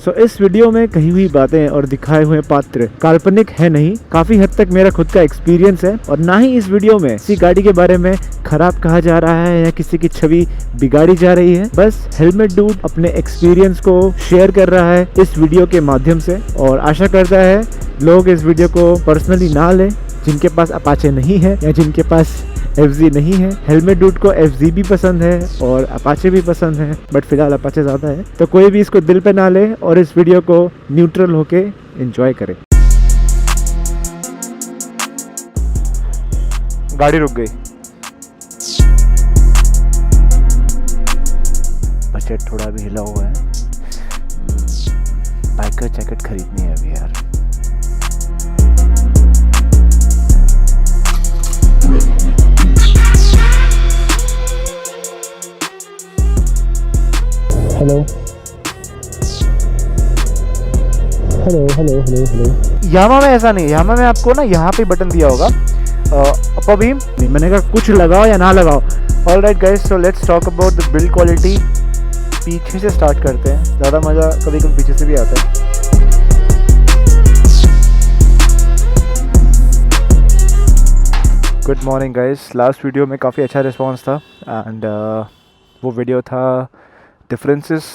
सो इस वीडियो में कही हुई बातें और दिखाए हुए पात्र काल्पनिक है नहीं, काफी हद तक मेरा खुद का एक्सपीरियंस है। और ना ही इस वीडियो में किसी गाड़ी के बारे में खराब कहा जा रहा है या किसी की छवि बिगाड़ी जा रही है। बस हेलमेट डूड अपने एक्सपीरियंस को शेयर कर रहा है इस वीडियो के माध्यम से, और आशा करता है लोग इस वीडियो को पर्सनली ना लें जिनके पास अपाचे नहीं है या जिनके पास FZ नहीं है। हेलमेट डूड को FZ भी पसंद है और अपाचे भी पसंद है, बट फिलहाल अपाचे ज़्यादा है। तो कोई भी इसको दिल पे ना ले और इस वीडियो को न्यूट्रल होके एंजॉय करे। गाड़ी रुक गई, बजट थोड़ा भी हिला हुआ है। बाइकर जैकेट खरीदनी है अभी यार। Hello hello hello hello hello. Yamaha में ऐसा नहीं, यामा में आपको ना यहाँ पे बटन दिया होगा अपर बीम। नहीं, मैंने कहा कुछ लगाओ या ना लगाओ। Alright guys, so let's talk about the build quality. पीछे से स्टार्ट करते हैं, ज़्यादा मज़ा कभी कभी पीछे से भी आता है। Good morning guys. Last video में काफ़ी अच्छा रिस्पॉन्स था एंड वो वीडियो था differences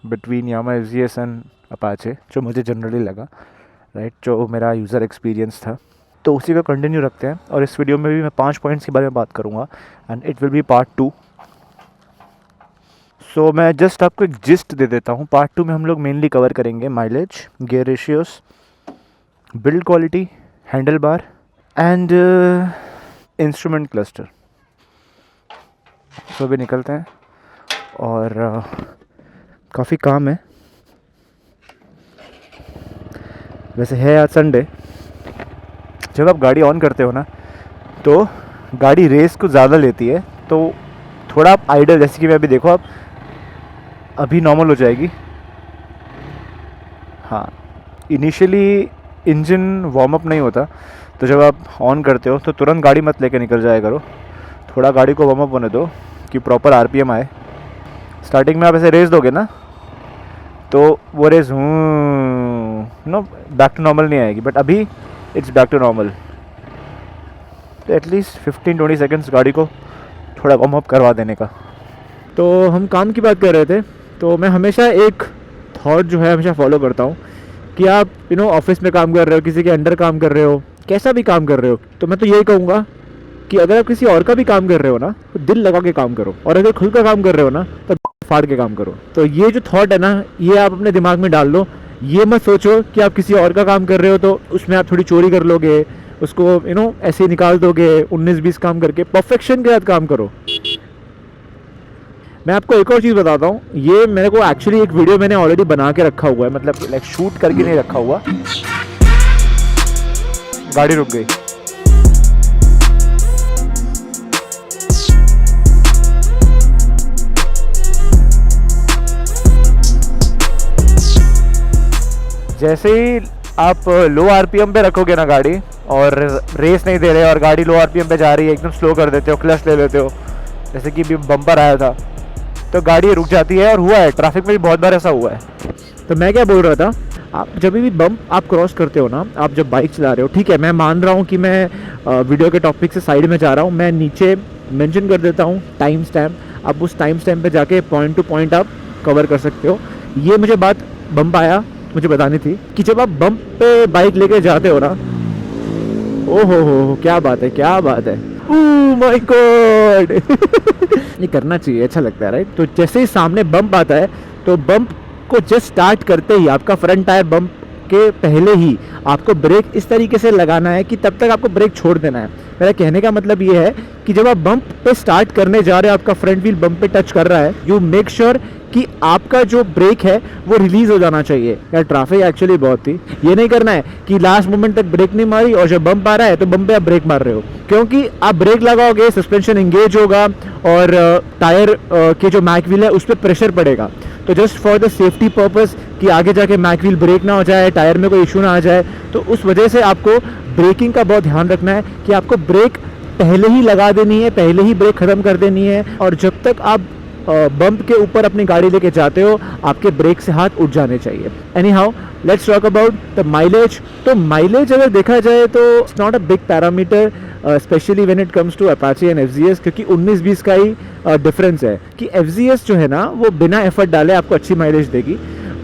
between Yamaha FZS and Apache, जो मुझे जनरली लगा, राइट, जो मेरा यूज़र एक्सपीरियंस था। तो उसी का कंटिन्यू रखते हैं और इस वीडियो में भी मैं 5 पॉइंट्स के बारे में बात करूँगा and it will be part 2। सो मैं जस्ट आपको एक जिस्ट दे देता हूँ। पार्ट 2 में हम लोग मेनली कवर करेंगे mileage, gear ratios, build quality, handle bar and instrument cluster. So अभी निकलते हैं और काफ़ी काम है। वैसे है आज संडे। जब आप गाड़ी ऑन करते हो ना तो गाड़ी रेस को ज़्यादा लेती है, तो थोड़ा आप आइडल, जैसे कि मैं अभी देखो, आप अभी नॉर्मल हो जाएगी। हाँ, इनिशियली इंजन वार्म अप नहीं होता, तो जब आप ऑन करते हो तो तुरंत गाड़ी मत लेके निकल जाया करो। थोड़ा गाड़ी को वार्म अप होने दो कि प्रॉपर RPM आए। स्टार्टिंग में आप ऐसे रेस दोगे ना तो वो रेस बैक टू नॉर्मल नहीं आएगी, बट अभी इट्स बैक टू नॉर्मल। तो एटलीस्ट 15-20 सेकेंड्स गाड़ी को थोड़ा वार्म अप करवा देने का। तो हम काम की बात कर रहे थे, तो मैं हमेशा एक थॉट जो है हमेशा फॉलो करता हूँ कि आप ऑफिस में काम कर रहे हो, किसी के अंडर काम कर रहे हो, कैसा भी काम कर रहे हो, तो मैं तो यही कहूँगा कि अगर आप किसी और का भी काम कर रहे हो ना तो दिल लगा के काम करो, और अगर खुद का काम कर रहे हो ना तो फाड़ के काम करो। तो ये जो थॉट है ना, ये आप अपने दिमाग में डाल लो। ये मत सोचो कि आप किसी और का काम कर रहे हो तो उसमें आप थोड़ी चोरी कर लोगे, उसको ऐसे ही निकाल दोगे। 19-20 काम करके परफेक्शन के साथ काम करो। मैं आपको एक और चीज़ बताता हूँ। ये मेरे को एक्चुअली एक वीडियो मैंने ऑलरेडी बना के रखा हुआ है, मतलब लाइक शूट करके नहीं रखा हुआ। गाड़ी रुक गई। जैसे ही आप लो RPM पे रखोगे ना गाड़ी और रेस नहीं दे रहे और गाड़ी लो RPM पे जा रही है, एकदम स्लो कर देते हो, क्लच ले लेते हो, जैसे कि भी बम्पर आया था, तो गाड़ी रुक जाती है। और हुआ है, ट्रैफिक में भी बहुत बार ऐसा हुआ है। तो मैं क्या बोल रहा था, आप जब भी बम्प आप क्रॉस करते हो ना, आप जब बाइक चला रहे हो, ठीक है, मैं मान रहा हूँ कि मैं वीडियो के टॉपिक से साइड में जा रहा हूँ। मैं नीचे मेंशन कर देता हूँ टाइम स्टैम्प। आप उस टाइम स्टैम्प पे जाके पॉइंट टू पॉइंट आप कवर कर सकते हो। ये मुझे बात बम्प आया मुझे बतानी थी कि जब आप बम्प पे बाइक लेके जाते हो ना, ओ हो क्या बात है, क्या बात है, ओह माय गॉड। ये करना चाहिए, अच्छा लगता है, राइट। तो जैसे ही सामने बम्प आता है तो बम्प को जस्ट स्टार्ट करते ही आपका फ्रंट टायर बम्प के पहले ही आपको ब्रेक इस तरीके से लगाना है कि तब तक आपको ब्रेक छोड़ देना है। मेरा कहने का मतलब ये है कि जब आप बम्प पे स्टार्ट करने जा रहे हो, आपका फ्रंट व्हील बम्प पे टच कर रहा है, यू मेक श्योर कि आपका जो ब्रेक है वो रिलीज हो जाना चाहिए। यार ट्रैफिक एक्चुअली बहुत थी। ये नहीं करना है कि लास्ट मोमेंट तक ब्रेक नहीं मारी और जब बम्प आ रहा है तो बम्प पे आप ब्रेक मार रहे हो, क्योंकि आप ब्रेक लगाओगे, सस्पेंशन एंगेज होगा और टायर के जो मैक व्हील है उस पर प्रेशर पड़ेगा। तो just for the safety purpose कि आगे जाके मैक व्हील ब्रेक ना हो जाए, टायर में कोई इशू ना आ जाए, तो उस वजह से आपको ब्रेकिंग का बहुत ध्यान रखना है कि आपको ब्रेक पहले ही लगा देनी है, पहले ही ब्रेक ख़त्म कर देनी है। और जब तक आप बम्प के ऊपर अपनी गाड़ी लेके जाते हो, आपके ब्रेक से हाथ उठ जाने चाहिए। Anyhow, let's talk about the mileage. तो माइलेज अगर देखा जाए तो it's not a big parameter, especially when it comes to Apache and FGS, क्योंकि 19-20 का ही डिफरेंस है कि एफजीएस जो है ना वो बिना एफर्ट डाले आपको अच्छी माइलेज देगी,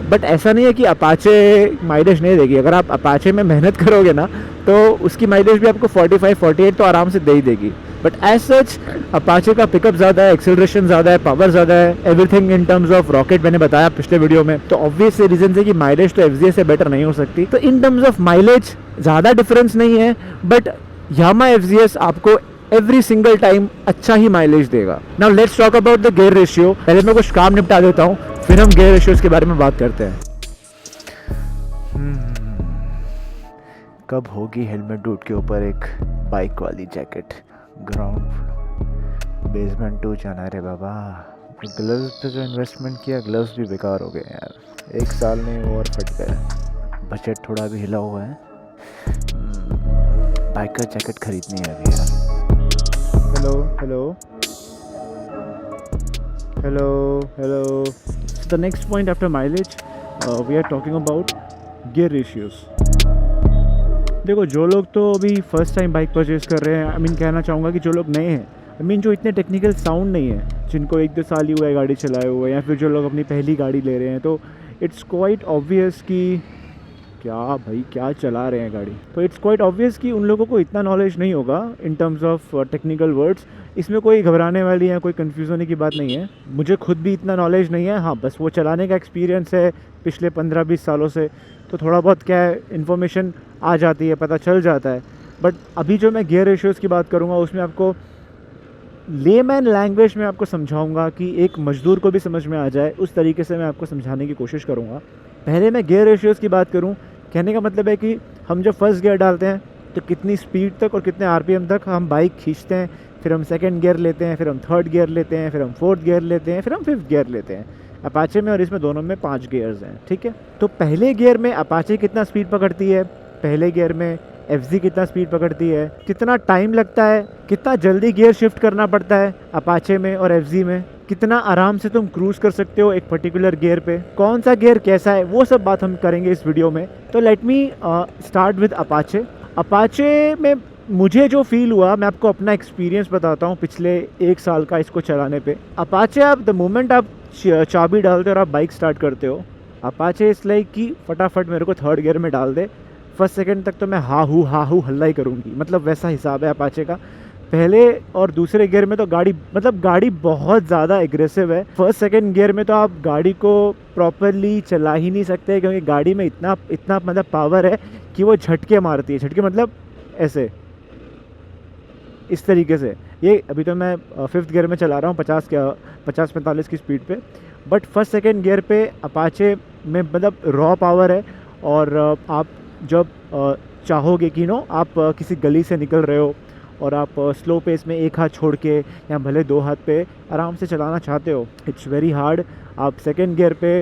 बट ऐसा नहीं है कि अपाचे माइलेज नहीं देगी। अगर आप अपाचे में मेहनत करोगे ना तो उसकी माइलेज भी आपको 45-48 तो आराम से दे ही देगी। बट एज सच अपाचे का पिकअप ज़्यादा है, एक्सेलरेशन ज़्यादा है, पावर ज़्यादा है, everything in terms of rocket मैंने बताया पिछले वीडियो में। तो ऑब्वियस रीजन है कि माइलेज तो एफजीएस से बेटर नहीं हो सकती। तो इन टर्म्स ऑफ माइलेज ज़्यादा डिफरेंस नहीं है, बट यामा एफजीएस आपको एवरी सिंगल टाइम अच्छा ही माइलेज देगा। Now let's talk about the gear ratio. पहले मैं कुछ काम निपटा देता हूँ, फिर हम गियर रेशियोज के बारे में बात करते हैं। कब होगी हेलमेट डूड के ऊपर एक बाइक वाली जैकेट? ग्राउंड बेसमेंट 2 जाना रे बाबा। ग्लव्स पे जो इन्वेस्टमेंट किया, ग्लव्स भी बेकार हो गए यार। 1 साल में और फट गए, बजट थोड़ा भी हिला हुआ है। बाइकर जैकेट खरीदनी है अभी यार। Hello hello hello hello. The next point after mileage we are talking about gear ratios. देखो, जो लोग तो अभी फर्स्ट टाइम बाइक परचेज कर रहे हैं, कहना चाहूँगा कि जो लोग नए हैं, जो इतने टेक्निकल साउंड नहीं है, जिनको 1-2 साल ही हुआ है गाड़ी चलाए हुए, या फिर जो लोग अपनी पहली गाड़ी ले रहे हैं, तो इट्स क्वाइट ऑब्वियस कि क्या चला रहे हैं गाड़ी। तो इट्स क्वाइट ऑब्वियस कि उन लोगों को इतना नॉलेज नहीं होगा in terms of technical words. इसमें कोई घबराने वाली या कोई कंफ्यूज होने की बात नहीं है। मुझे खुद भी इतना नॉलेज नहीं है, हाँ बस वो चलाने का एक्सपीरियंस है पिछले 15-20 सालों से, तो थोड़ा बहुत क्या है इन्फॉर्मेशन आ जाती है, पता चल जाता है। बट अभी जो मैं गियर रेशियोज़ की बात करूँगा उसमें आपको लेमैन लैंग्वेज में आपको समझाऊंगा कि एक मजदूर को भी समझ में आ जाए, उस तरीके से मैं आपको समझाने की कोशिश करूँगा। पहले मैं गियर रेशियोज़ की बात करूँ, कहने का मतलब है कि हम जब फर्स्ट गियर डालते हैं तो कितनी स्पीड तक और कितने आरपीएम तक हम बाइक खींचते हैं, फिर हम सेकंड गियर लेते हैं, फिर हम थर्ड गियर लेते हैं, फिर हम फोर्थ गियर लेते हैं, फिर हम फिफ्थ गियर लेते हैं। अपाचे में और इसमें दोनों में 5 गियर्स हैं, ठीक है। तो पहले गियर में अपाचे कितना स्पीड पकड़ती है, पहले गियर में एफजी कितना स्पीड पकड़ती है, कितना टाइम लगता है, कितना जल्दी गियर शिफ्ट करना पड़ता है अपाचे में और एफजी में, कितना आराम से तुम क्रूज कर सकते हो एक पर्टिकुलर गियर पे, कौन सा गियर कैसा है, वो सब बात हम करेंगे इस वीडियो में। तो let me start with Apache. Apache में मुझे जो फील हुआ, मैं आपको अपना एक्सपीरियंस बताता हूँ पिछले 1 साल का इसको चलाने पे। अपाचे आप द मोमेंट आप चाबी डालते हो और आप बाइक स्टार्ट करते हो, अपाचे इस लाइक कि फटाफट मेरे को थर्ड गियर में डाल दे, फर्स्ट सेकंड तक तो मैं हा हू हल्ला ही करूँगी, मतलब वैसा हिसाब है अपाचे का। पहले और दूसरे गियर में तो गाड़ी बहुत ज़्यादा एग्रेसिव है। फर्स्ट सेकंड गियर में तो आप गाड़ी को प्रॉपरली चला ही नहीं सकते, क्योंकि गाड़ी में इतना मतलब पावर है कि वो झटके मारती है। झटके मतलब ऐसे, इस तरीके से। ये अभी तो मैं फिफ्थ गियर में चला रहा हूँ 50-45 की स्पीड पे, बट फर्स्ट सेकंड गियर पे अपाचे में मतलब रॉ पावर है। और आप जब चाहोगे कि आप किसी गली से निकल रहे हो और आप स्लो पेस में एक हाथ छोड़ के या भले 2 हाथ पे आराम से चलाना चाहते हो, इट्स वेरी हार्ड। आप सेकंड गियर पे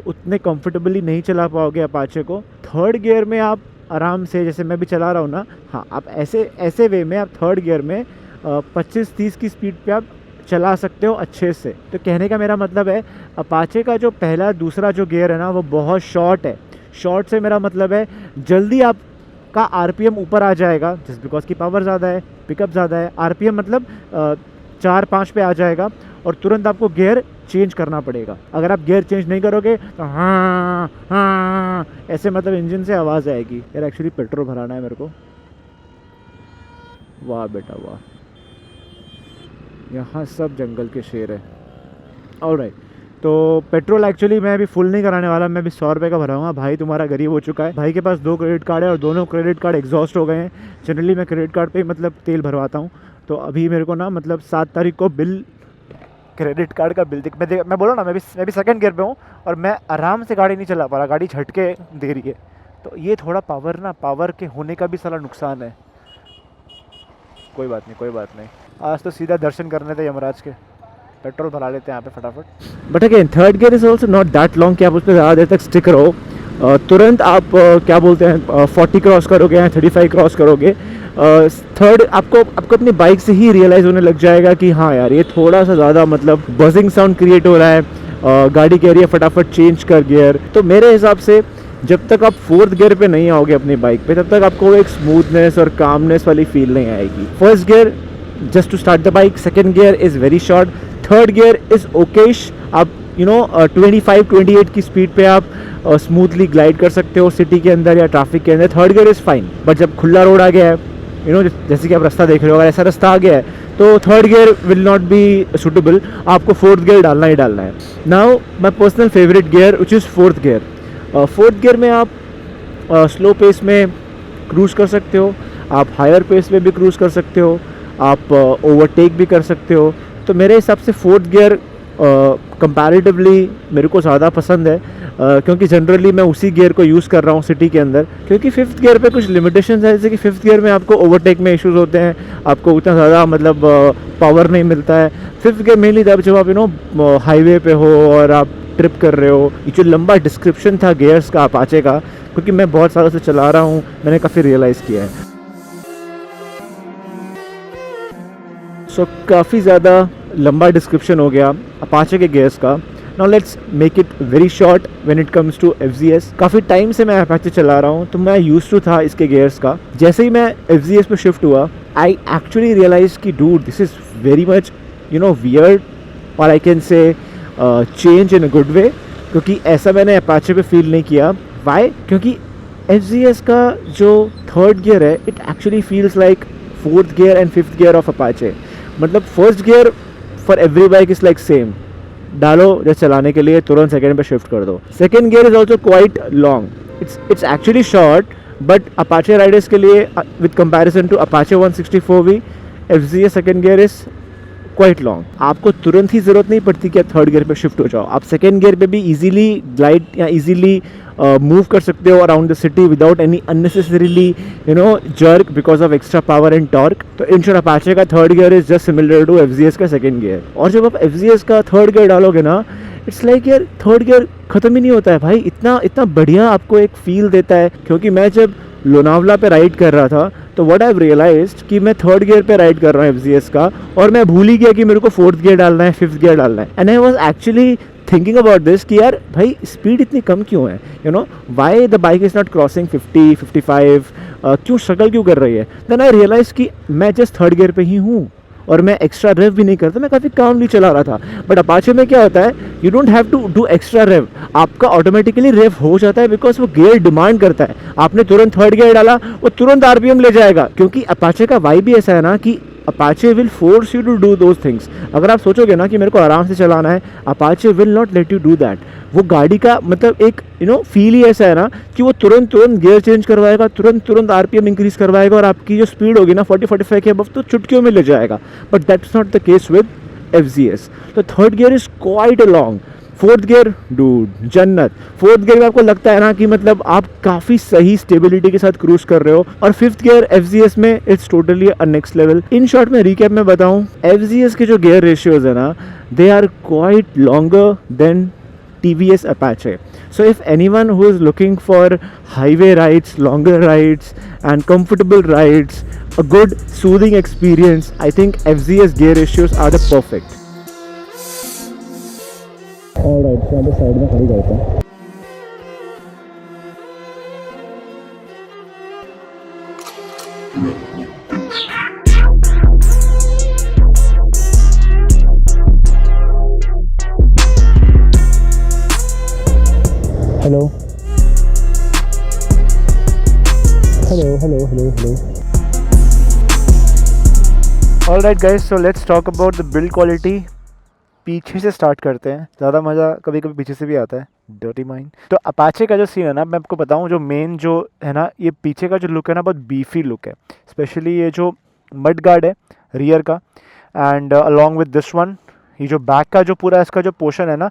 उतने कंफर्टेबली नहीं चला पाओगे अपाचे को। थर्ड गियर में आप आराम से, जैसे मैं भी चला रहा हूँ ना, हाँ आप ऐसे वे में आप थर्ड गियर में 25-30 की स्पीड पे आप चला सकते हो अच्छे से। तो कहने का मेरा मतलब है अपाचे का जो पहला दूसरा जो गियर है ना वो बहुत शॉर्ट है। शॉर्ट से मेरा मतलब है जल्दी आपका आरपीएम ऊपर आ जाएगा, जस्ट बिकॉज की पावर ज़्यादा है, पिकअप ज़्यादा है। आरपीएम मतलब 4-5 पे आ जाएगा और तुरंत आपको गियर चेंज करना पड़ेगा। अगर आप गियर चेंज नहीं करोगे तो हाँ ऐसे मतलब इंजन से आवाज़ आएगी। यार एक्चुअली पेट्रोल भराना है मेरे को। वाह बेटा वाह, यहाँ सब जंगल के शेर है। ऑलराइट, तो पेट्रोल एक्चुअली मैं अभी फुल नहीं कराने वाला, मैं अभी 100 रुपये का भराऊंगा। भाई तुम्हारा गरीब हो चुका है। भाई के पास 2 क्रेडिट कार्ड है और दोनों क्रेडिट कार्ड एग्जॉस्ट हो गए हैं। जनरली मैं क्रेडिट कार्ड पे ही मतलब तेल भरवाता हूँ। तो अभी मेरे को ना मतलब 7 तारीख को बिल, क्रेडिट कार्ड का बिल मैं बोला ना, मैं भी सेकंड गियर पे हूँ और मैं आराम से गाड़ी नहीं चला पा रहा, गाड़ी झटके दे रही है। तो ये थोड़ा पावर के होने का भी सारा नुकसान है। कोई बात नहीं, आज तो सीधा दर्शन करने थे यमराज के। पेट्रोल भरा लेते हैं यहाँ पे फटाफट। But again third gear is also not that long कि आप उस पर ज़्यादा देर तक स्टिक रहो। तुरंत आप क्या बोलते हैं 40 क्रॉस करोगे या 35 क्रॉस करोगे, थर्ड आपको अपनी बाइक से ही रियलाइज़ होने लग जाएगा कि हाँ यार ये थोड़ा सा ज़्यादा मतलब बजिंग साउंड क्रिएट हो रहा है, गाड़ी कह रही है फटाफट चेंज कर गियर। तो मेरे हिसाब से जब तक आप फोर्थ गियर पे नहीं आओगे अपनी बाइक पे, तब तक आपको एक स्मूथनेस और कामनेस वाली फील नहीं आएगी। First gear just to start the bike, second gear is very short, third gear is okayish. आप 25-28 की स्पीड पे आप स्मूथली ग्लाइड कर सकते हो सिटी के अंदर या ट्रैफिक के अंदर। Third gear is fine, but जब खुला रोड आ गया है, जैसे कि आप रास्ता देख रहे हो, अगर ऐसा रास्ता आ गया है तो third gear will not be suitable, आपको फोर्थ गियर डालना ही डालना है। Now my personal favourite gear which is fourth gear. Fourth gear में आप स्लो पेस में क्रूज़ कर सकते हो, आप हायर पेस में भी क्रूज़ कर सकते हो, आप ओवरटेक भी कर सकते हो। तो मेरे हिसाब से फोर्थ गियर कंपैरेटिवली मेरे को ज़्यादा पसंद है, क्योंकि जनरली मैं उसी गियर को यूज़ कर रहा हूँ सिटी के अंदर। क्योंकि फिफ्थ गियर पे कुछ लिमिटेशंस है, जैसे कि फिफ्थ गियर में आपको ओवरटेक में इश्यूज़ होते हैं, आपको उतना ज़्यादा मतलब पावर नहीं मिलता है। फिफ्थ गियर मेनली जब आप हाईवे पे हो और आप ट्रिप कर रहे हो। ये जो लंबा डिस्क्रिप्शन था गियर्स का अपाचे का, क्योंकि मैं बहुत सालों से चला रहा हूँ, मैंने काफ़ी रियलाइज़ किया है। सो काफ़ी ज़्यादा लंबा डिस्क्रिप्शन हो गया अपाचे के गियर्स का। Now let's make it very short when it comes to FZS। काफ़ी टाइम से मैं अपाचे चला रहा हूँ, तो मैं यूज्ड टू था इसके गियर्स का। जैसे ही मैं FZS पे शिफ्ट हुआ, आई एक्चुअली रियलाइज कि dude this is very much weird, और I can say change in a good way, क्योंकि ऐसा मैंने अपाचे पे फील नहीं किया। वाई? क्योंकि FZS का जो थर्ड गियर है, it actually feels like fourth gear and fifth gear of Apache. मतलब first gear for every bike is like same, डालो जैसे चलाने के लिए तुरंत सेकेंड पे शिफ्ट कर दो। Second gear is also quite long, it's actually short, but Apache riders के लिए with comparison to Apache 164V, FZS second gear is quite long. आपको तुरंत ही ज़रूरत नहीं पड़ती कि आप थर्ड गियर पे शिफ्ट हो जाओ, आप सेकेंड गियर पे भी इजीली ग्लाइड या इजीली मूव कर सकते हो around the city without any unnecessarily jerk because of extra power and torque. तो इन शॉर्ट अपाचे का third gear is just similar to FZS का सेकेंड गियर। और जब आप FZS का थर्ड गियर डालोगे ना, इट्स लाइक यार थर्ड गियर ख़त्म ही नहीं होता है भाई, इतना इतना बढ़िया आपको एक फील देता है। क्योंकि मैं जब लोनावला पे राइड कर रहा था, तो व्हाट आई हैव रियलाइज्ड कि मैं थर्ड गियर पे राइड कर रहा हूँ FZS का, और मैं भूल ही गया कि मेरे को फोर्थ गियर डालना है, फिफ्थ गियर डालना है। And I was actually thinking about this कि यार भाई स्पीड इतनी कम क्यों है, why the bike is not crossing 50-55, क्यों स्ट्रगल क्यों कर रही है। देन आई रियलाइज कि मैं जस्ट थर्ड गियर पे ही हूँ और मैं एक्स्ट्रा रेव भी नहीं करता, मैं काफ़ी कामली चला रहा था। बट अपाचे में क्या होता है, you don't have to do extra rev, आपका ऑटोमेटिकली रेव हो जाता है, बिकॉज वो गियर डिमांड करता है। आपने तुरंत थर्ड गियर डाला, वो तुरंत RPM ले जाएगा, क्योंकि अपाचे का वाइब भी ऐसा है ना कि Apache will force you to do those things. अगर आप सोचोगे ना कि मेरे को आराम से चलाना है, Apache will not let you do that. वो गाड़ी का मतलब एक फील ही ऐसा है ना कि वो तुरंत तुरंत गियर चेंज करवाएगा, तुरंत तुरंत RPM इंक्रीज करवाएगा, और आपकी जो स्पीड होगी ना 40-45 के अबव तो चुटकियों में ले जाएगा। But that's not the case with FZS। तो third gear is quite long. Fourth gear dude जन्नत। फोर्थ गियर में आपको लगता है ना कि मतलब आप काफ़ी सही स्टेबिलिटी के साथ क्रूज कर रहे हो, और फिफ्थ गियर FZS में it's totally a next level. In short में रिकैप में बताऊं, FZS के जो गियर रेशियोज है ना, they are quite longer than TVS Apache. So if anyone who is looking for highway rides, longer rides and comfortable rides, a good soothing experience, I think FZS gear ratios are the perfect. Alright, so मैं side में खड़ी करता हूँ। Hello. Alright guys, so let's talk about the build quality. पीछे से start करते हैं, ज़्यादा मज़ा कभी कभी पीछे से भी आता है, डर्टी माइंड। तो अपाचे का जो सीन है ना, मैं आपको बताऊं, जो मेन जो है ना, ये पीछे का जो लुक है ना, बहुत बीफी लुक है। स्पेशली ये जो मड गार्ड है रियर का, and along with this one, ये जो बैक का जो पूरा इसका जो पोर्शन है ना,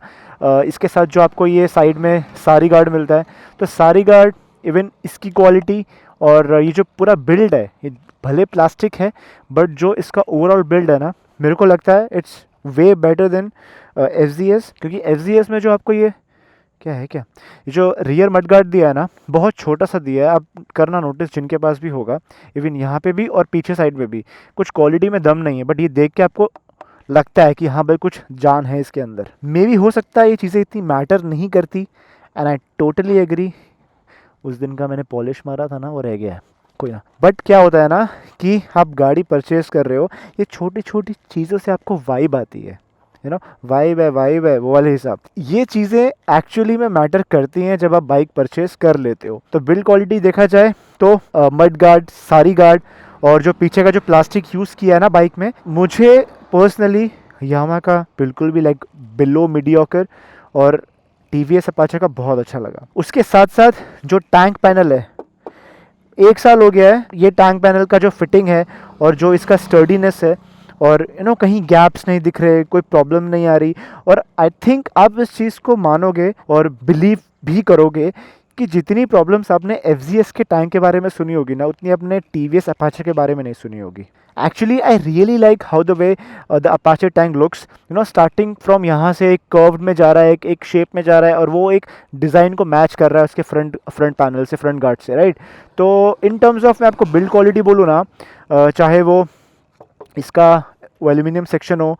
इसके साथ जो आपको ये साइड में सारी गार्ड मिलता है, तो सारी गार्ड इवन इसकी क्वालिटी और ये जो पूरा बिल्ड है, ये भले प्लास्टिक है बट जो इसका ओवरऑल बिल्ड है ना, मेरे को लगता है it's way better then FZS। क्योंकि FZS में जो आपको ये क्या है क्या, ये जो रियर मडगार्ड दिया है ना, बहुत छोटा सा दिया है। आप करना नोटिस, जिनके पास भी होगा, इवन यहाँ पे भी और पीछे साइड में भी कुछ क्वालिटी में दम नहीं है, बट ये देख के आपको लगता है कि हाँ भाई कुछ जान है इसके अंदर। मे भी हो सकता है ये चीज़ें इतनी मैटर नहीं करती, एंड आई टोटली एग्री। उस दिन का मैंने पॉलिश मारा था ना, वो रह गया है, कोई ना। बट क्या होता है ना कि आप गाड़ी परचेज कर रहे हो, ये छोटी छोटी चीज़ों से आपको वाइब आती है, यू नो, वाइब है वो वाले हिसाब। ये चीज़ें एक्चुअली में मैटर करती हैं जब आप बाइक परचेज कर लेते हो। तो बिल्ड क्वालिटी देखा जाए तो मड गार्ड, सारी गार्ड, और जो पीछे का जो प्लास्टिक यूज़ किया है ना बाइक में, मुझे पर्सनली यामा का बिल्कुल भी लाइक बिलो मीडियोकर और टीवीएस अपाचे का बहुत अच्छा लगा। उसके साथ साथ जो टैंक पैनल है, 1 साल हो गया है, ये टैंक पैनल का जो फिटिंग है और जो इसका स्टर्डीनेस है, और यू नो कहीं गैप्स नहीं दिख रहे, कोई प्रॉब्लम नहीं आ रही। और आई थिंक आप इस चीज़ को मानोगे और बिलीव भी करोगे कि जितनी प्रॉब्लम्स आपने एफ के टैंक के बारे में सुनी होगी ना, उतनी अपने टीवीएस अपाचे के बारे में नहीं सुनी होगी। Actually I really like how the way the Apache tank looks, you know, starting from यहाँ से एक कर्व्ड में जा रहा है, एक शेप में जा रहा है, और वो एक डिज़ाइन को मैच कर रहा है उसके फ्रंट पैनल से, फ्रंट गार्ड से, राइट। तो इन टर्म्स ऑफ मैं आपको बिल्ड क्वालिटी बोलूँ ना, चाहे वो इसका एल्यूमिनियम सेक्शन हो,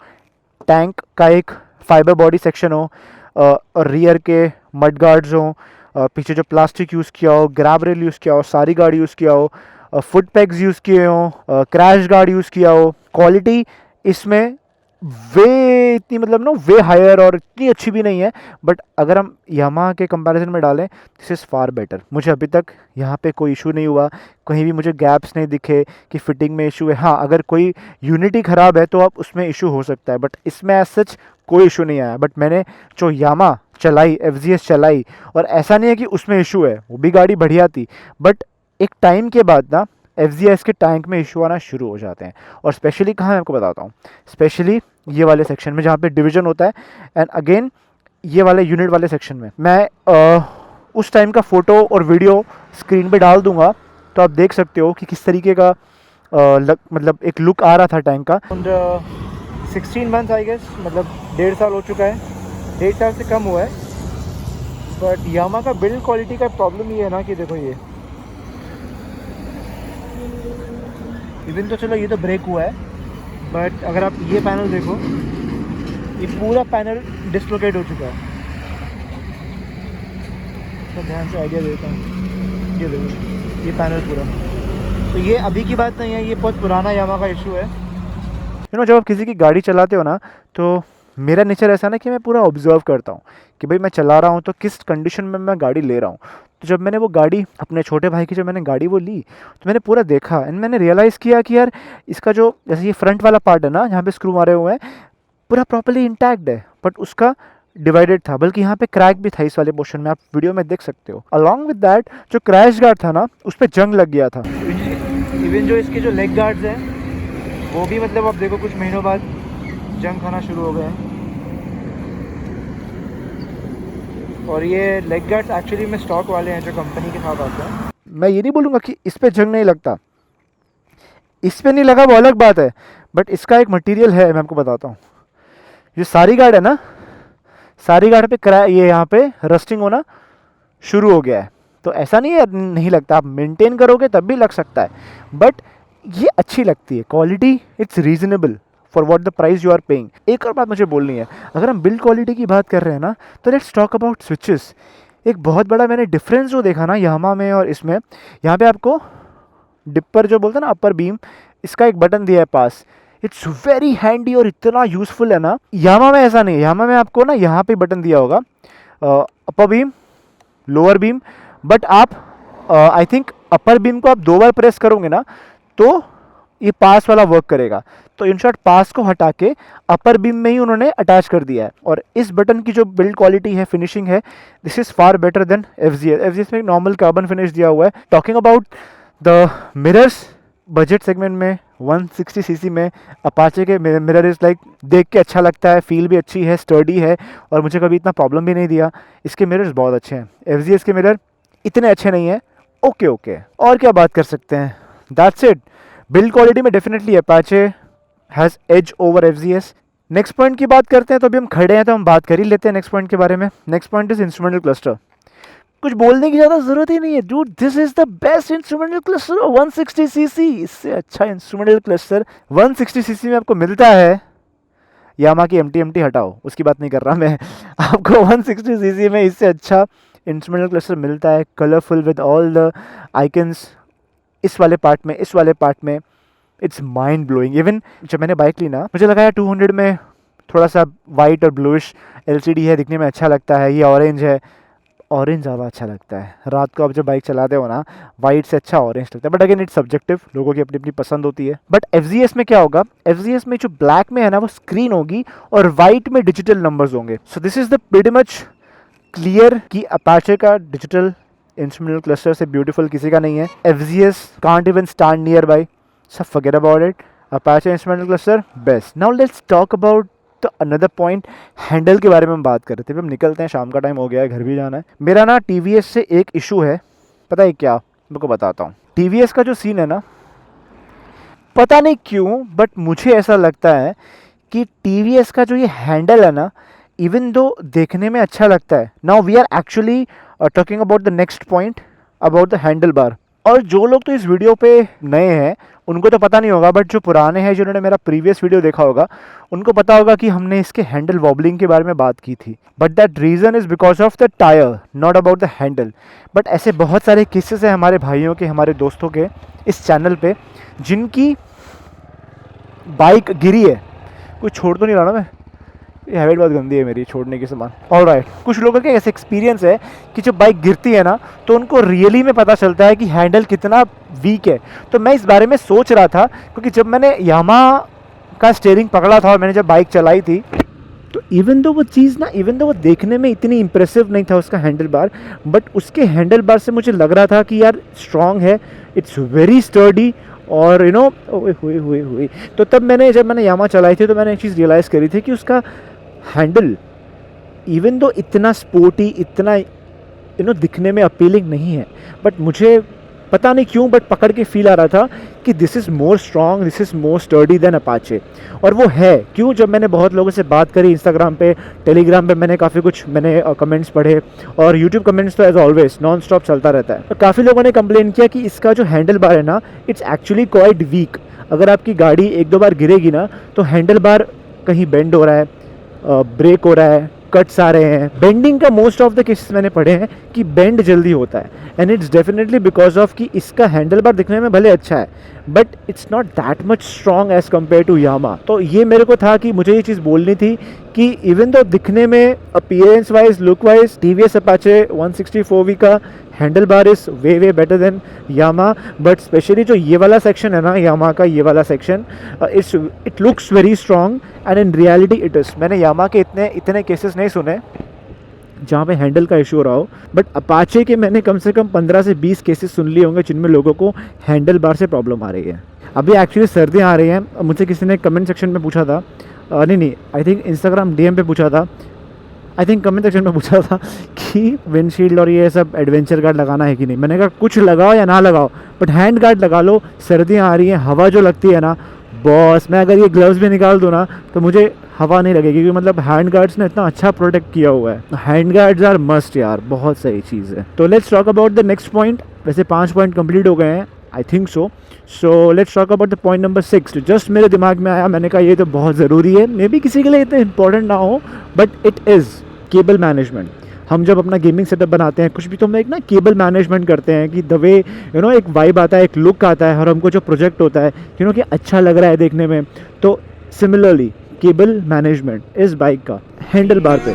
टैंक का एक फाइबर बॉडी सेक्शन हो, और रियर के मड गार्ड्स हों, पीछे जो प्लास्टिक यूज़ किया हो, ग्रैब रेल यूज़ किया हो, सारी गार्ड यूज़ किया हो, फुट पैक्स यूज़ किए हों, क्रैश गार्ड यूज़ किया हो, क्वालिटी इसमें वे इतनी मतलब ना वे हायर और इतनी अच्छी भी नहीं है। बट अगर हम यामाहा के कंपैरिजन में डालें, दिस इज़ फार बेटर। मुझे अभी तक यहाँ पे कोई इशू नहीं हुआ, कहीं भी मुझे गैप्स नहीं दिखे कि फिटिंग में इशू है। हाँ, अगर कोई यूनिटी ख़राब है तो अब उसमें इशू हो सकता है, बट इसमें एज सच कोई इशू नहीं आया। बट मैंने जो यामाहा चलाई, एफ चलाई, और ऐसा नहीं है कि उसमें इशू है, वो भी गाड़ी बढ़िया थी, बट एक टाइम के बाद ना एफ के टैंक में इशू आना शुरू हो जाते हैं। और स्पेशली कहाँ मैं आपको बताता हूँ, स्पेशली ये वाले सेक्शन में जहाँ पे डिवीज़न होता है, एंड अगेन ये वाले यूनिट वाले सेक्शन में। मैं उस टाइम का फ़ोटो और वीडियो स्क्रीन पे डाल दूंगा, तो आप देख सकते हो कि किस तरीके का मतलब एक लुक आ रहा था टैंक का। 16 मंथ आई गेस, मतलब 1.5 साल हो चुका है, 1.5 साल से कम हुआ है। बट यामा का बिल्ड क्वालिटी का प्रॉब्लम ये है ना कि देखो, ये इवन तो चलो ये तो ब्रेक हुआ है, बट अगर आप ये पैनल देखो, ये पूरा पैनल डिस्लोकेट हो चुका है। तो ध्यान से आइडिया देता हूँ, ये देखो ये पैनल पूरा। तो ये अभी की बात नहीं है, ये बहुत पुराना यामा का इशू है। यू नो, जब आप किसी की गाड़ी चलाते हो ना, तो मेरा नेचर ऐसा ना कि मैं पूरा ऑब्जर्व करता हूँ कि भाई मैं चला रहा हूँ तो किस कंडीशन में मैं गाड़ी ले रहा हूँ। तो जब मैंने वो गाड़ी, अपने छोटे भाई की जब मैंने गाड़ी वो ली, तो मैंने पूरा देखा, एंड मैंने रियलाइज़ किया कि यार इसका जो जैसे ये फ्रंट वाला पार्ट है ना, जहाँ पे स्क्रू मारे हुए हैं, पूरा प्रॉपर्ली इंटैक्ट है, बट उसका डिवाइडेड था, बल्कि यहाँ पे क्रैक भी था इस वाले पोर्शन में, आप वीडियो में देख सकते हो। अलॉन्ग विद दैट जो क्रैश गार्ड था ना, उस पर जंग लग गया था। इवन जो इसके जो लेग गार्ड्स हैं, वो भी मतलब आप देखो कुछ महीनों बाद जंग खाना शुरू हो गए हैं। और ये लेग गार्ड्स एक्चुअली में स्टॉक वाले हैं जो कंपनी के साथ आते हैं। मैं ये नहीं बोलूँगा कि इस पे जंग नहीं लगता, इस पे नहीं लगा वो अलग बात है, बट इसका एक मटेरियल है, मैं आपको बताता हूँ। जो सारी गार्ड है ना, सारी गार्ड पे ये यहाँ पे रस्टिंग होना शुरू हो गया है। तो ऐसा नहीं है नहीं लगता, आप मेंटेन करोगे तब भी लग सकता है, बट ये अच्छी लगती है quality, it's reasonable for what the price you are paying. एक और बात मुझे बोलनी है, अगर हम बिल्ड क्वालिटी की बात कर रहे हैं ना, तो लेट्स टॉक अबाउट स्विचेस। एक बहुत बड़ा मैंने डिफरेंस जो देखा ना यामा में और इसमें, यहाँ पे आपको डिपर जो बोलते हैं ना, अपर बीम, इसका एक बटन दिया है पास। इट्स वेरी हैंडी और इतना यूजफुल है ना। यामा में ऐसा नहीं है, यामा में आपको ना यहाँ पे बटन दिया होगा, अपर बीम, लोअर बीम, बट आप आई थिंक अपर बीम को आप 2 बार प्रेस करोगे ना, तो ये पास वाला वर्क करेगा। तो इन शॉर्ट पास को हटा के अपर बीम में ही उन्होंने अटैच कर दिया है। और इस बटन की जो बिल्ड क्वालिटी है, फिनिशिंग है, this is far better than F में नॉर्मल कार्बन फिनिश दिया हुआ है। Talking about the mirrors, budget segment में 160 सीसी में अपाचे के मिरर इज़ लाइक, देख के अच्छा लगता है, फील भी अच्छी है, स्टर्डी है, और मुझे कभी इतना प्रॉब्लम भी नहीं दिया। इसके मिरर्स बहुत अच्छे हैं, एफ के मिरर इतने अच्छे नहीं हैं, ओके। और क्या बात कर सकते हैं, दैट्स इट। बिल्ड क्वालिटी में definitely Apache has edge over F next point की बात करते हैं, तो अभी हम खड़े हैं तो हम बात कर ही लेते हैं नेक्स्ट पॉइंट के बारे में। Next point is instrumental cluster. कुछ बोलने की ज़्यादा ज़रूरत ही नहीं है dude, this is the best instrumental cluster of 160 CC. इससे अच्छा इंस्ट्रूमेंटल क्लस्टर 160 सीसी में आपको मिलता है। यामा की एमटी हटाओ, उसकी बात नहीं कर रहा मैं। आपको 160 सीसी में इससे अच्छा इंस्ट्रूमेंटल क्लस्टर मिलता है, colourful with all the icons, इस वाले पार्ट में, इस वाले पार्ट में। It's mind blowing. इवन जब मैंने बाइक ली ना, मुझे लगा यार 200 में थोड़ा सा वाइट और ब्लूइश एलसीडी है, दिखने में अच्छा लगता है। ये ऑरेंज है, ऑरेंज ज़्यादा अच्छा लगता है। रात को आप जब बाइक चलाते हो ना, वाइट से अच्छा ऑरेंज लगता है। बट अगेन इट्स सब्जेक्टिव, लोगों की अपनी अपनी पसंद होती है। बट एफजीएस में क्या होगा, एफजीएस में जो ब्लैक में है ना वो स्क्रीन होगी और वाइट में डिजिटल नंबर्स होंगे। So this is the pretty much clear कि अपाचे का डिजिटल इंस्ट्रूमेंटल क्लस्टर से ब्यूटीफुल किसी का नहीं है। FZS can't even stand nearby, so forget about it. Apache instrumental cluster best. Now let's talk about तो another point, handle के बारे में हम बात कर रहे थे। हम निकलते हैं, शाम का टाइम हो गया है, घर भी जाना है। मेरा ना टीवीएस से एक इशू है, पता है क्या, मैं को बताता हूँ। टीवीएस का जो सीन है ना, पता नहीं क्यों बट मुझे ऐसा लगता है कि टीवीएस का जो ये हैंडल है ना, इवन दो देखने में अच्छा लगता है। Now we are actually talking about the next point about the handle bar. और जो लोग तो इस वीडियो पे नए हैं उनको तो पता नहीं होगा, बट जो पुराने हैं, जिन्होंने मेरा प्रीवियस वीडियो देखा होगा, उनको पता होगा कि हमने इसके हैंडल वॉबलिंग के बारे में बात की थी। But that reason is because of the tyre, not about the handle. But ऐसे बहुत सारे केसेस हैं हमारे भाइयों के, हमारे दोस्तों के इस चैनल पे, जिनकी बाइक गिरी है। कुछ छोड़ तो नहीं रहा ना मैं, ये हैबिट बहुत गंदी है मेरी, छोड़ने की सामान। ऑलराइट, कुछ लोगों के ऐसे एक्सपीरियंस है कि जब बाइक गिरती है ना तो उनको रियली में पता चलता है कि हैंडल कितना वीक है। तो मैं इस बारे में सोच रहा था, क्योंकि जब मैंने यामा का स्टीयरिंग पकड़ा था और मैंने जब बाइक चलाई थी, तो इवन दो वो चीज़ ना, इवन दो वो देखने में इतनी इंप्रेसिव नहीं था उसका हैंडल बार, बट उसके हैंडल बार से मुझे लग रहा था कि यार स्ट्रॉन्ग है, इट्स वेरी स्टर्डी। और यू नो हुई तो तब जब मैंने यामा चलाई थी तो मैंने एक चीज़ रियलाइज़ करी थी कि उसका हैंडल इवन दो इतना स्पोर्टी, इतना दिखने में अपीलिंग नहीं है, बट मुझे पता नहीं क्यों बट पकड़ के फील आ रहा था कि this is more strong, this is more sturdy than Apache. और वो है क्यों, जब मैंने बहुत लोगों से बात करी इंस्टाग्राम पे, टेलीग्राम पे, मैंने काफ़ी कुछ कमेंट्स पढ़े, और यूट्यूब कमेंट्स तो एज ऑलवेज नॉन स्टॉप चलता रहता है। तो काफ़ी लोगों ने कंप्लेन किया कि इसका जो हैंडल बार है ना, इट्स एक्चुअली क्वाइट वीक। अगर आपकी गाड़ी एक दो बार गिरेगी ना तो हैंडल बार कहीं बेंड हो रहा है, ब्रेक हो रहा है, कट्स आ रहे हैं। बेंडिंग का मोस्ट ऑफ द केसेस मैंने पढ़े हैं कि बेंड जल्दी होता है, and it's definitely because of कि इसका हैंडल बार दिखने में भले अच्छा है but it's not that much strong as compare to Yamaha. तो ये मेरे को था कि मुझे ये चीज़ बोलनी थी कि इवन दो दिखने में appearance wise, look wise, TVS Apache 164V का handle bar is way better than Yamaha. But specially जो ये वाला सेक्शन है ना यामा का, ये वाला section, it looks very strong and in reality it is. मैंने यामा के इतने केसेस नहीं सुने जहाँ पे हैंडल का इशू रहा हो, बट अपाचे के मैंने कम से कम 15 से 20 केसेस सुन लिए होंगे जिनमें लोगों को हैंडल बार से प्रॉब्लम आ रही है। अभी एक्चुअली सर्दियाँ आ रही हैं, मुझे किसी ने कमेंट सेक्शन में पूछा था, नहीं आई थिंक इंस्टाग्राम डीएम पे पूछा था, आई थिंक कमेंट सेक्शन में पूछा था कि विंडशील्ड और ये सब एडवेंचर गार्ड लगाना है कि नहीं। मैंने कहा कुछ लगाओ या ना लगाओ बट हैंड गार्ड लगा लो, सर्दियाँ आ रही हैं, हवा जो लगती है ना बॉस, मैं अगर ये ग्लव्स भी निकाल दूँ ना तो मुझे हवा नहीं लगेगी, क्योंकि मतलब हैंड गार्ड्स ने इतना अच्छा प्रोटेक्ट किया हुआ है। हैंड गार्ड्स आर मस्ट यार, बहुत सही चीज़ है। तो let's talk about the next point. वैसे 5 पॉइंट कंप्लीट हो गए हैं, I think so let's talk about the point number 6। Just मेरे दिमाग में आया, मैंने कहा ये तो बहुत ज़रूरी है, मे बी किसी के लिए इतना इंपॉर्टेंट ना हो but it is cable management. हम जब अपना गेमिंग सेटअप बनाते हैं कुछ भी, तो हम एक ना केबल मैनेजमेंट करते हैं कि द वे एक वाइब आता है, एक लुक आता है, और हमको जो प्रोजेक्ट होता है कि अच्छा लग रहा है देखने में। तो सिमिलरली केबल मैनेजमेंट इस बाइक का हैंडल बार पे।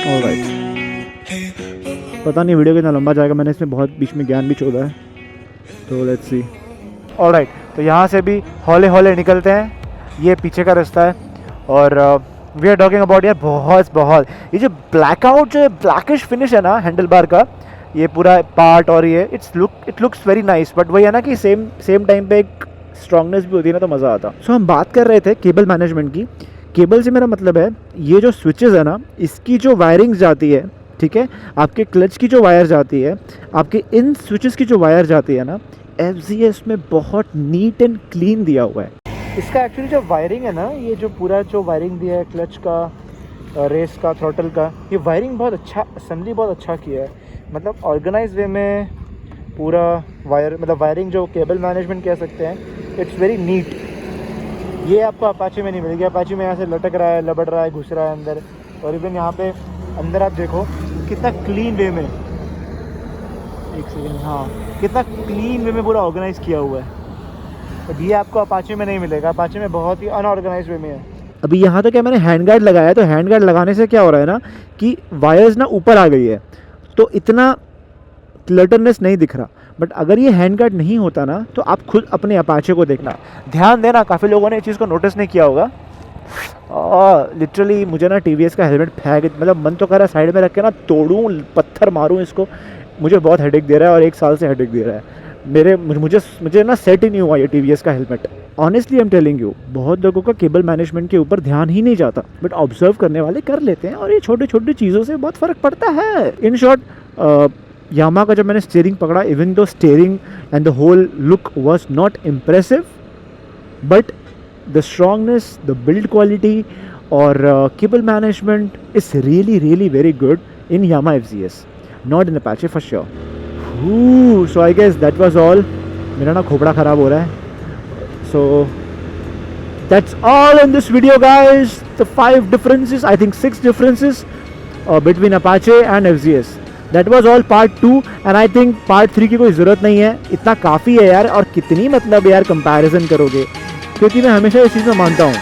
ऑलराइट, पता नहीं वीडियो कितना लंबा जाएगा, मैंने इसमें बहुत बीच में ज्ञान भी छोड़ा है, तो लेट्स सी। ऑलराइट, तो यहाँ से भी हौले हौले निकलते हैं, ये पीछे का रास्ता है। और वी आर टॉकिंग अबाउट यार बहुत ये जो ब्लैकआउट, जो ब्लैकिश फिनिश है ना हैंडल बार का, ये पूरा पार्ट, और ये it looks very nice, but वही है ना कि सेम टाइम पे एक स्ट्रॉन्गनेस भी होती है ना, तो मज़ा आता। सो हम बात कर रहे थे केबल मैनेजमेंट की। केबल से मेरा मतलब है ये जो स्विचेस है ना, इसकी जो वायरिंग जाती है, ठीक है, आपके क्लच की जो वायर जाती है, आपके इन स्विचेस की जो वायर जाती है ना, FZS में बहुत नीट एंड क्लीन दिया हुआ है। इसका एक्चुअली जो वायरिंग है ना, ये जो पूरा जो वायरिंग दिया है क्लच का, रेस का, थ्रॉटल का, ये वायरिंग बहुत अच्छा, असेंबली बहुत अच्छा किया है। मतलब ऑर्गेनाइज वे में पूरा वायरिंग जो केबल मैनेजमेंट कह सकते हैं, इट्स वेरी नीट। ये आपको अपाचे में नहीं मिलेगी। अपाचे में यहाँ से लटक रहा है, लबड़ रहा है, घुस रहा है अंदर। और इवन यहाँ पे अंदर आप देखो कितना क्लीन वे में, एक सेकेंड, हाँ, कितना क्लीन वे में पूरा ऑर्गेनाइज किया हुआ है। अब ये आपको अपाचे में नहीं मिलेगा। अपाचे में बहुत ही अनऑर्गेनाइज वे में है। अभी यहाँ तक मैंने हैंड गार्ड लगाया है, तो हैंड गार्ड लगाने से क्या हो रहा है ना कि वायर्स ना ऊपर आ गई है, तो इतना क्लटरनेस नहीं दिख रहा। बट अगर ये हैंड गार्ड नहीं होता ना, तो आप खुद अपने अपाचे को देखना, ध्यान देना, काफ़ी लोगों ने इस चीज़ को नोटिस नहीं किया होगा। और लिटरली मुझे ना TVS का हेलमेट फेंक, मतलब मन तो कर रहा है साइड में रख के ना तोड़ूं, पत्थर मारूं इसको। मुझे बहुत हेडेक दे रहा है और 1 साल से हेडेक दे रहा है। मुझे ना सेट ही नहीं हुआ ये TVS का helmet. Honestly I am telling you, बहुत लोगों का केबल मैनेजमेंट के ऊपर ध्यान ही नहीं जाता, बट ऑब्जर्व करने वाले कर लेते हैं, और ये छोटी छोटी चीज़ों से बहुत फ़र्क पड़ता है। इन शॉर्ट, यामा का जब मैंने स्टीयरिंग पकड़ा, even though steering and the whole look was not impressive, but the strongness, the build quality और cable management is really very good in Yamaha FZS, not in Apache for sure. So I guess that was all. मेरा ना खोपड़ा ख़राब हो रहा है। So that's all in this video, guys. The 5 differences, I think 6 differences between Apache and FZS. That was all part 2, and I think part 3 की कोई ज़रूरत नहीं है, इतना काफ़ी है यार। और कितनी मतलब यार कंपैरिजन करोगे, क्योंकि मैं हमेशा इस चीज़ में मानता हूँ,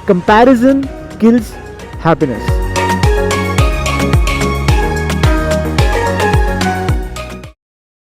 कंपैरिजन किल्स हैप्पीनेस।